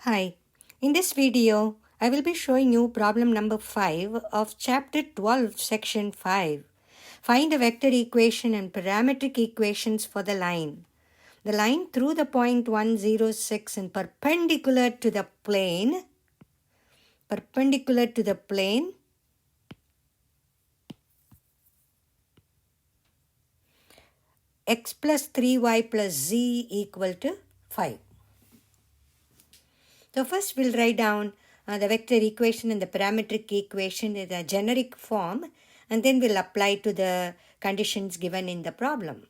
Hi, in this video, I will be showing you problem number 5 of chapter 12, section 5. Find a vector equation and parametric equations for the line. The line through the point 106 and perpendicular to the plane, x plus 3y plus z equal to 5. So first we'll write down the vector equation and the parametric equation in a generic form, and then we'll apply to the conditions given in the problem.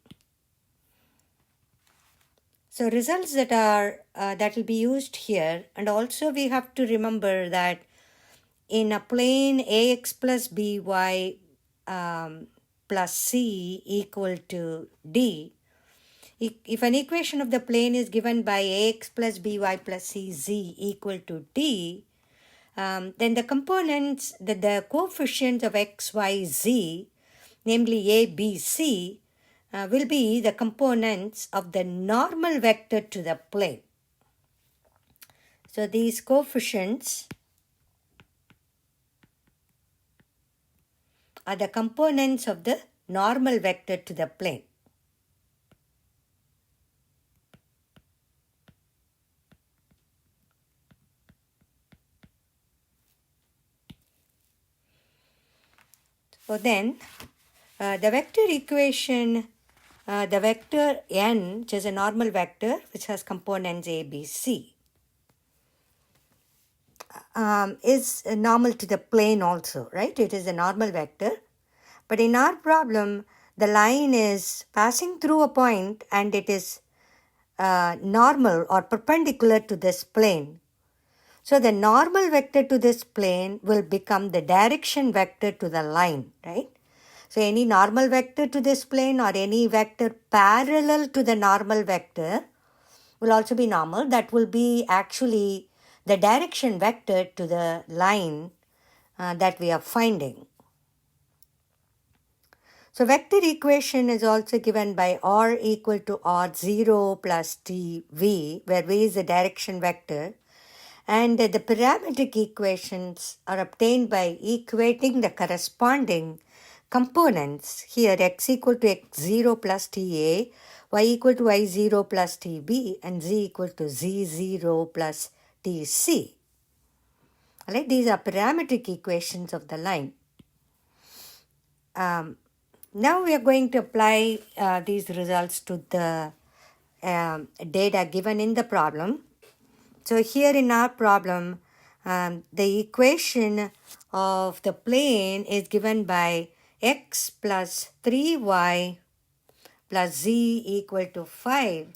So results that will be used here, and also we have to remember that in a plane ax plus by plus c equal to d, if an equation of the plane is given by ax plus by plus cz equal to d, then the components, the coefficients of x, y, z, namely a, b, c, will be the components of the normal vector to the plane. So these coefficients are the components of the normal vector to the plane. So then, the vector equation, the vector n, which is a normal vector which has components a, b, c, is normal to the plane also, right? It is a normal vector. But in our problem, the line is passing through a point and it is normal or perpendicular to this plane. So the normal vector to this plane will become the direction vector to the line, right? So any normal vector to this plane or any vector parallel to the normal vector will also be normal. That will be actually the direction vector to the line that we are finding. So vector equation is also given by r equal to r0 plus tv, where v is the direction vector. And the parametric equations are obtained by equating the corresponding components. Here x equal to x0 plus ta, y equal to y0 plus tb, and z equal to z0 plus tc. Alright, these are parametric equations of the line. Now we are going to apply these results to the data given in the problem. So here in our problem, the equation of the plane is given by x plus 3y plus z equal to 5.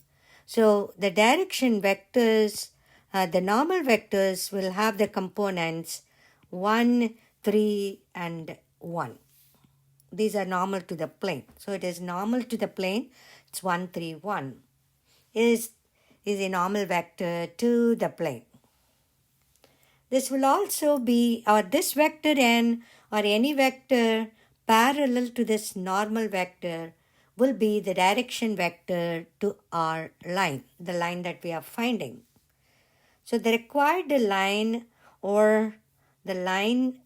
So the direction vectors, the normal vectors will have the components 1, 3, and 1. These are normal to the plane. So it is normal to the plane. It's 1, 3, 1. Is a normal vector to the plane. This will also be, or this vector n or any vector parallel to this normal vector will be the direction vector to our line, the line that we are finding. So the required line or the line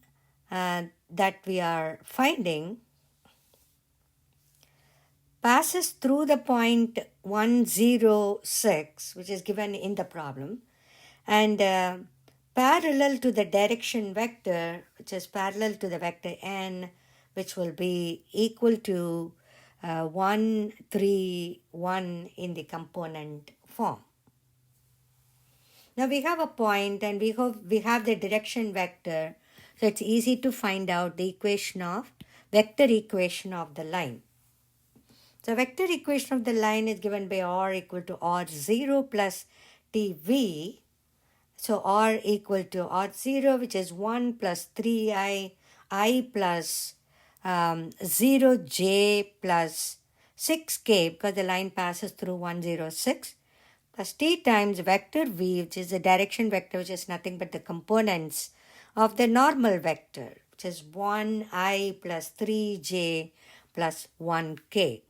that we are finding passes through the point 106, which is given in the problem, and parallel to the direction vector, which is parallel to the vector n, which will be equal to 1, 3, 1 in the component form. Now we have a point and we have the direction vector, so it's easy to find out the vector equation of the line. So vector equation of the line is given by r equal to r0 plus tv. So r equal to r0, which is 1 plus 3i, I plus 0j plus 6k, because the line passes through 106, plus t times vector v, which is the direction vector, which is nothing but the components of the normal vector, which is 1i plus 3j plus 1k.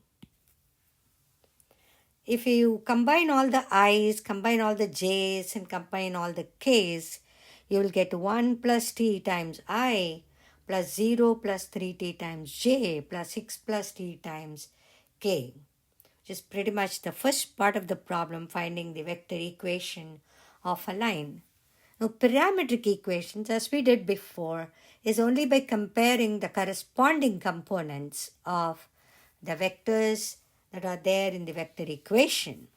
if you combine all the i's, combine all the j's, and combine all the k's, you will get 1 plus t times I plus 0 plus 3t times j plus 6 plus t times k, which is pretty much the first part of the problem, finding the vector equation of a line. Now, parametric equations, as we did before, is only by comparing the corresponding components of the vectors that are there in the vector equation.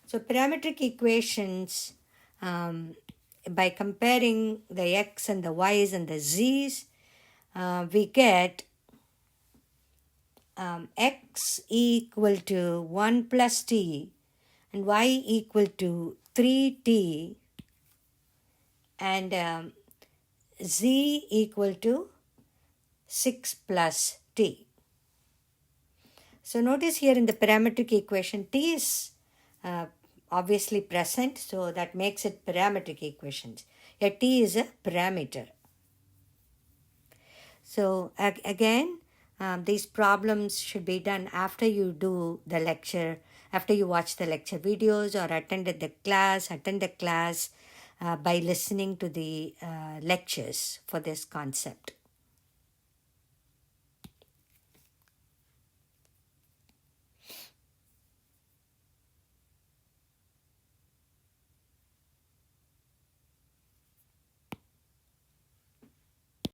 So, parametric equations, by comparing the x and the y's and the z's, we get x equal to 1 plus t and y equal to 3t and z equal to 6 plus t. So notice here in the parametric equation, t is obviously present, so that makes it parametric equations. Here t is a parameter. So again, these problems should be done after you do the lecture, after you watch the lecture videos or attend the class by listening to the lectures for this concept.